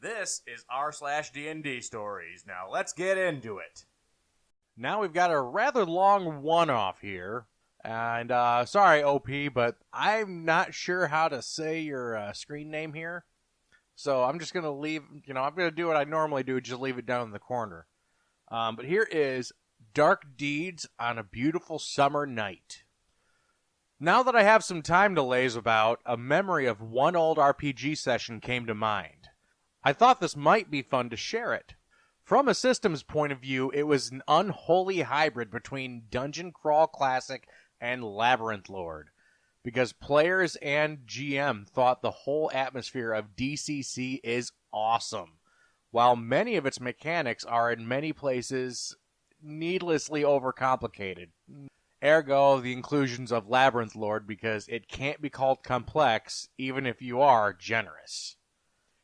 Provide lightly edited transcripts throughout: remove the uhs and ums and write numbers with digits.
This is r/DnDStories. Now let's get into it. Now we've got a rather long one-off here. And, sorry, OP, but I'm not sure how to say your screen name here. So I'm just going to leave, I'm going to do what I normally do, just leave it down in the corner. But here is Dark Deeds on a Beautiful Summer Night. Now that I have some time to laze about, a memory of one old RPG session came to mind. I thought this might be fun to share it. From a systems point of view, it was an unholy hybrid between Dungeon Crawl Classic and Labyrinth Lord, because players and GM thought the whole atmosphere of DCC is awesome, while many of its mechanics are in many places needlessly overcomplicated. Ergo, the inclusions of Labyrinth Lord, because it can't be called complex, even if you are generous.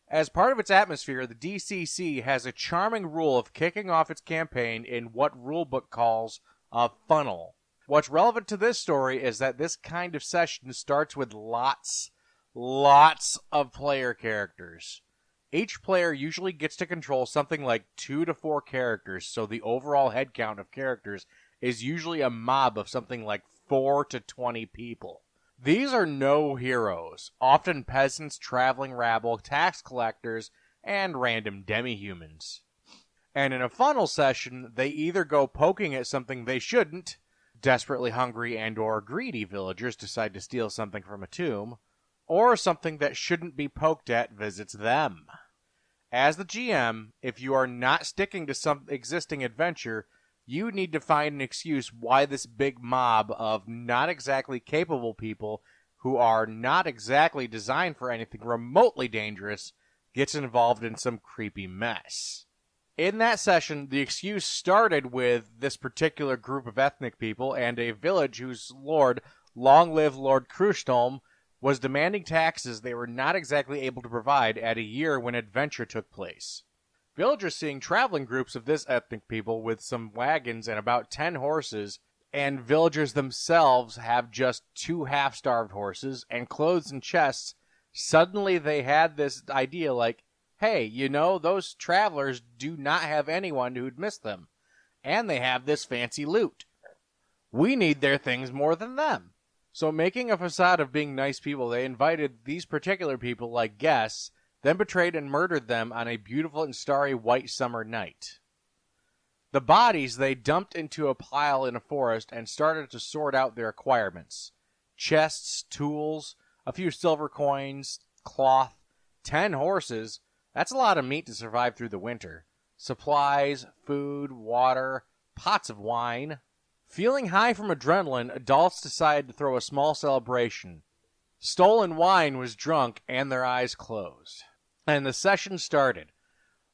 As part of its atmosphere, the DCC has a charming rule of kicking off its campaign in what rulebook calls a funnel. What's relevant to this story is that this kind of session starts with lots of player characters. Each player usually gets to control something like 2 to 4 characters, so the overall head count of characters is usually a mob of something like 4 to 20 people. These are no heroes, often peasants, traveling rabble, tax collectors, and random demi-humans. And in a funnel session, they either go poking at something they shouldn't, desperately hungry and or greedy villagers decide to steal something from a tomb, or something that shouldn't be poked at visits them. As the GM, if you are not sticking to some existing adventure, you need to find an excuse why this big mob of not exactly capable people who are not exactly designed for anything remotely dangerous gets involved in some creepy mess. In that session, the excuse started with this particular group of ethnic people and a village whose lord, long live Lord Krushtolm, was demanding taxes they were not exactly able to provide at a year when adventure took place. Villagers seeing traveling groups of this ethnic people with some wagons and about 10 horses, and villagers themselves have just 2 half-starved horses and clothes and chests, suddenly they had this idea like, hey, those travelers do not have anyone who'd miss them, and they have this fancy loot. We need their things more than them. So making a facade of being nice people, they invited these particular people like guests, then betrayed and murdered them on a beautiful and starry white summer night. The bodies they dumped into a pile in a forest and started to sort out their acquirements. Chests, tools, a few silver coins, cloth, 10 horses. That's a lot of meat to survive through the winter. Supplies, food, water, pots of wine. Feeling high from adrenaline, adults decided to throw a small celebration. Stolen wine was drunk and their eyes closed. And the session started.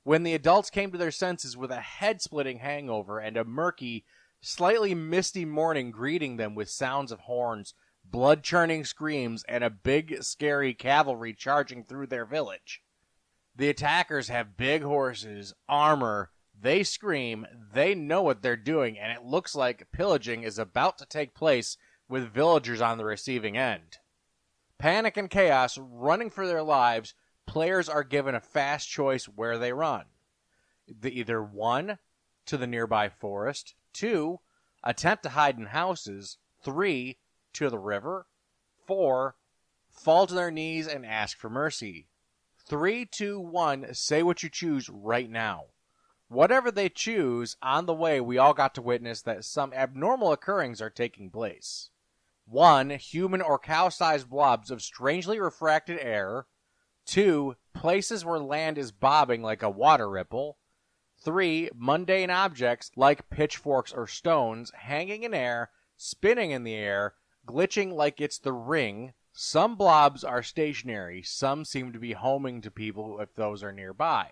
When the adults came to their senses with a head-splitting hangover and a murky, slightly misty morning greeting them with sounds of horns, blood-churning screams, and a big, scary cavalry charging through their village. The attackers have big horses, armor, they scream, they know what they're doing, and it looks like pillaging is about to take place with villagers on the receiving end. Panic and chaos, running for their lives, players are given a fast choice where they run. Either 1, to the nearby forest, 2, attempt to hide in houses, 3, to the river, 4, fall to their knees and ask for mercy. 3, 2, 1, say what you choose right now. Whatever they choose, on the way we all got to witness that some abnormal occurrings are taking place. 1, human or cow-sized blobs of strangely refracted air. 2, places where land is bobbing like a water ripple. 3, mundane objects like pitchforks or stones hanging in air, spinning in the air, glitching like it's the ring. Some blobs are stationary, some seem to be homing to people if those are nearby.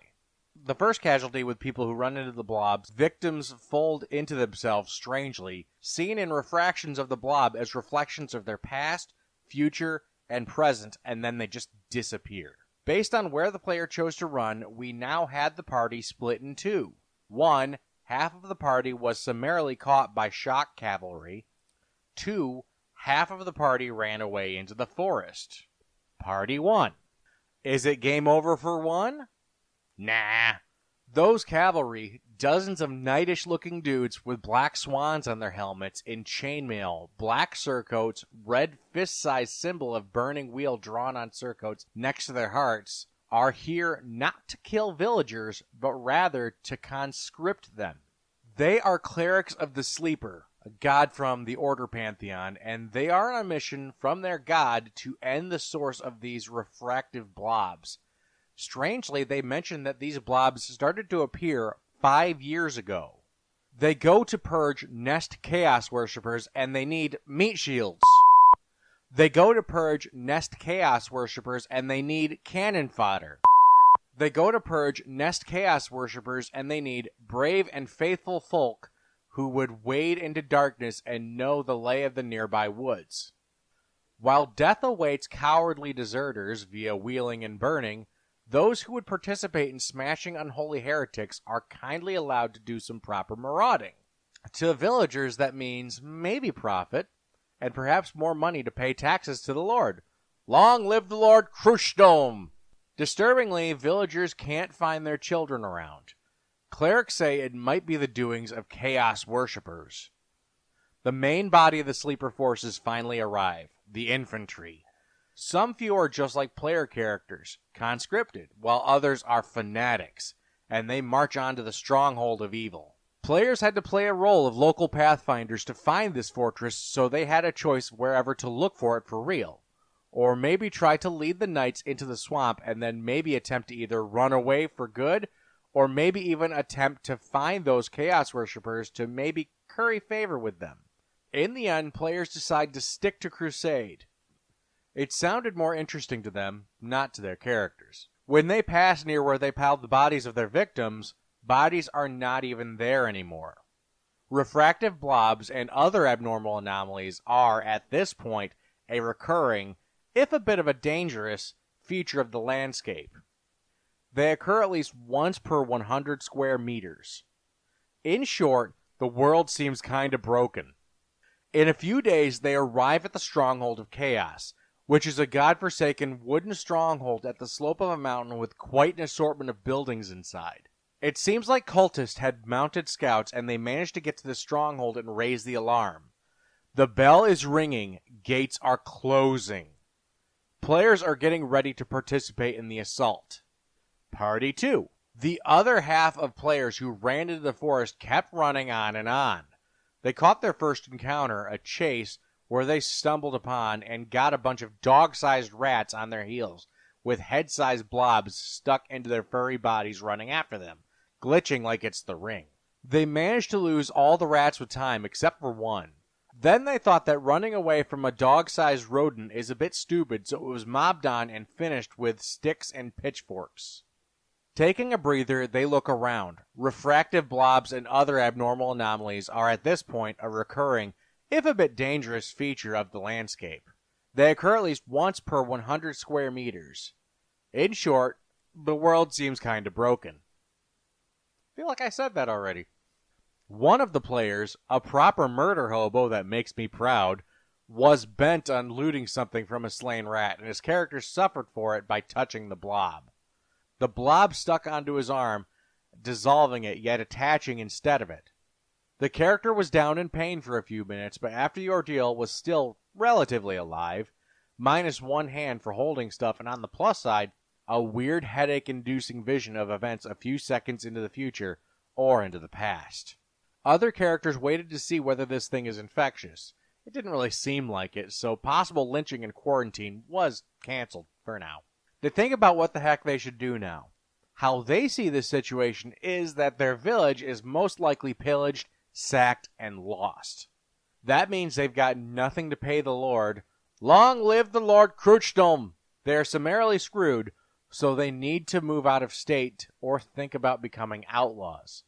The first casualty with people who run into the blobs, victims fold into themselves strangely, seen in refractions of the blob as reflections of their past, future, and present, and then they just disappear. Based on where the player chose to run, we now had the party split in 2. 1, half of the party was summarily caught by shock cavalry. 2, half of the party ran away into the forest. Party 1. Is it game over for 1? Nah. Those cavalry, dozens of knightish-looking dudes with black swans on their helmets, in chainmail, black surcoats, red fist-sized symbol of burning wheel drawn on surcoats next to their hearts, are here not to kill villagers, but rather to conscript them. They are clerics of the Sleeper, a god from the Order Pantheon, and they are on a mission from their god to end the source of these refractive blobs. Strangely, they mentioned that these blobs started to appear 5 years ago. They go to purge Nest Chaos Worshippers, and they need meat shields. They go to purge Nest Chaos Worshippers, and they need cannon fodder. They go to purge Nest Chaos Worshippers, and they need brave and faithful folk who would wade into darkness and know the lay of the nearby woods. While death awaits cowardly deserters via wheeling and burning, those who would participate in smashing unholy heretics are kindly allowed to do some proper marauding. To villagers, that means maybe profit, and perhaps more money to pay taxes to the Lord. Long live the Lord Cruchdome! Disturbingly, villagers can't find their children around. Clerics say it might be the doings of chaos worshippers. The main body of the sleeper forces finally arrive, the infantry. Some few are just like player characters, conscripted, while others are fanatics, and they march on to the stronghold of evil. Players had to play a role of local pathfinders to find this fortress, so they had a choice wherever to look for it for real. Or maybe try to lead the knights into the swamp and then maybe attempt to either run away for good, or maybe even attempt to find those chaos worshippers to maybe curry favor with them. In the end, players decide to stick to Crusade. It sounded more interesting to them, not to their characters. When they pass near where they piled the bodies of their victims, bodies are not even there anymore. Refractive blobs and other abnormal anomalies are, at this point, a recurring, if a bit of a dangerous, feature of the landscape. They occur at least once per 100 square meters. In short, the world seems kinda broken. In a few days, they arrive at the Stronghold of Chaos, which is a godforsaken wooden stronghold at the slope of a mountain with quite an assortment of buildings inside. It seems like cultists had mounted scouts and they managed to get to the stronghold and raise the alarm. The bell is ringing, gates are closing. Players are getting ready to participate in the assault. Party 2. The other half of players who ran into the forest kept running on and on. They caught their first encounter, a chase, where they stumbled upon and got a bunch of dog-sized rats on their heels, with head-sized blobs stuck into their furry bodies running after them, glitching like it's the Ring. They managed to lose all the rats with time except for one. Then they thought that running away from a dog-sized rodent is a bit stupid, so it was mobbed on and finished with sticks and pitchforks. Taking a breather, they look around. Refractive blobs and other abnormal anomalies are at this point a recurring, if a bit dangerous, feature of the landscape. They occur at least once per 100 square meters. In short, the world seems kinda broken. I feel like I said that already. One of the players, a proper murder hobo that makes me proud, was bent on looting something from a slain rat, and his character suffered for it by touching the blob. The blob stuck onto his arm, dissolving it, yet attaching instead of it. The character was down in pain for a few minutes, but after the ordeal was still relatively alive, minus one hand for holding stuff, and on the plus side, a weird headache-inducing vision of events a few seconds into the future or into the past. Other characters waited to see whether this thing is infectious. It didn't really seem like it, so possible lynching and quarantine was canceled for now. They think about what the heck they should do now. How they see this situation is that their village is most likely pillaged, sacked, and lost. That means they've got nothing to pay the Lord. Long live the Lord Cruchdome! They are summarily screwed, so they need to move out of state or think about becoming outlaws.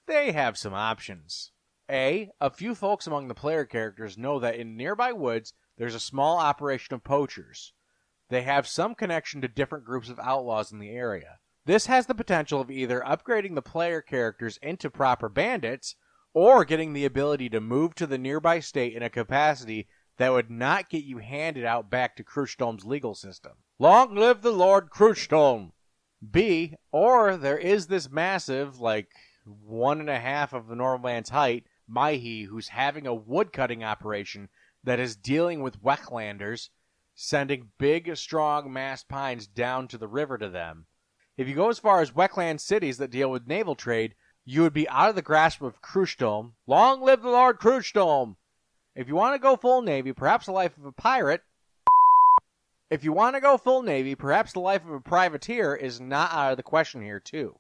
They have some options. A few folks among the player characters know that in nearby woods there's a small operation of poachers. They have some connection to different groups of outlaws in the area. This has the potential of either upgrading the player characters into proper bandits, or getting the ability to move to the nearby state in a capacity that would not get you handed out back to Cruchdome's legal system. Long live the Lord Cruchdome! B, or there is this massive, like 1.5 of the normal man's height, Maihi, who's having a woodcutting operation that is dealing with Wecklanders, sending big, strong, massed pines down to the river to them. If you go as far as Weckland cities that deal with naval trade, you would be out of the grasp of Cruchedom. Long live the Lord Cruchedom! If you want to go full Navy, perhaps the life of a pirate. If you want to go full Navy, perhaps the life of a privateer is not out of the question here, too.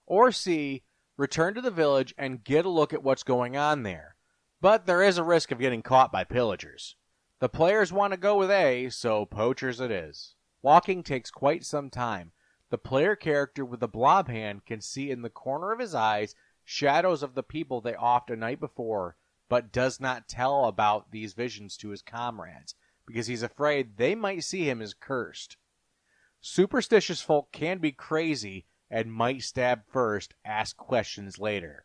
Or C, return to the village and get a look at what's going on there. But there is a risk of getting caught by pillagers. The players want to go with A, so poachers it is. Walking takes quite some time. The player character with the blob hand can see in the corner of his eyes shadows of the people they offed a night before, but does not tell about these visions to his comrades, because he's afraid they might see him as cursed. Superstitious folk can be crazy and might stab first, ask questions later.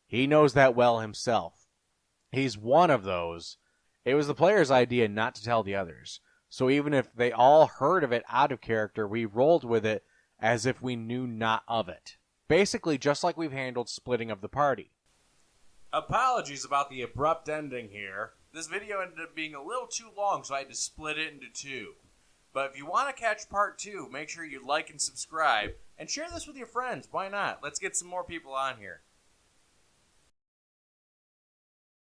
He knows that well himself. He's one of those. It was the player's idea not to tell the others, so even if they all heard of it out of character, we rolled with it as if we knew not of it. Basically, just like we've handled splitting of the party. Apologies about the abrupt ending here. This video ended up being a little too long, so I had to split it into two. But if you want to catch part 2, make sure you like and subscribe, and share this with your friends. Why not? Let's get some more people on here.